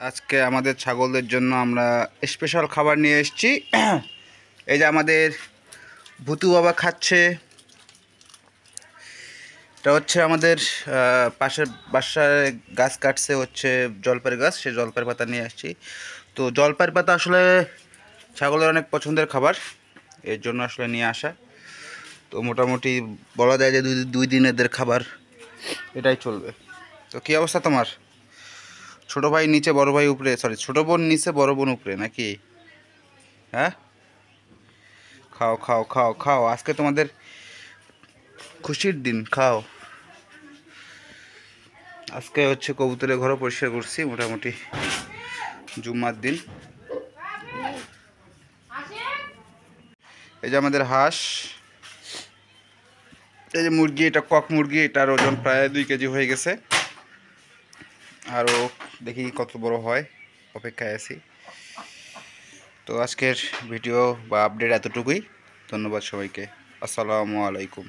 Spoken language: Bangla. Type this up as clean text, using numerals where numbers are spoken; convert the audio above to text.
আজকে আমাদের ছাগলদের জন্য আমরা স্পেশাল খাবার নিয়ে এসেছি। এই যে আমাদের ভুতু বাবা খাচ্ছে। এটা হচ্ছে আমাদের পাশের বাসায় গাছ কাটছে, হচ্ছে জলপাইয়ের গাছ, সেই জলপাইয়ের পাতা নিয়ে আসছি। তো জলপাইয়ের পাতা আসলে ছাগলের অনেক পছন্দের খাবার, এর জন্য আসলে নিয়ে আসা। তো মোটামুটি বলা যায় যে দুই দিন এদের খাবার এটাই চলবে। তো কী অবস্থা তোমার? ছোট ভাই নিচে, বড় ভাই উপরে, সরি ছোট বোন নিচে, বড় বোন উপরে, নাকি? হ্যাঁ, খাও খাও খাও খাও, আজকে তোমাদের খুশির দিন, খাও। আজকে হচ্ছে কবুতরের ঘরও পরিষ্কার করছি, মোটামুটি জুম্মার দিন। এই যে আমাদের হাঁস, এই যে মুরগি, এটা কক মুরগি, এটার ওজন প্রায় 2 কেজি হয়ে গেছে। আরও দেখি কত বড় হয়, অপেক্ষায় আছি। তো আজকের ভিডিও বা আপডেট এতটুকুই। ধন্যবাদ সবাইকে। আসসালামু আলাইকুম।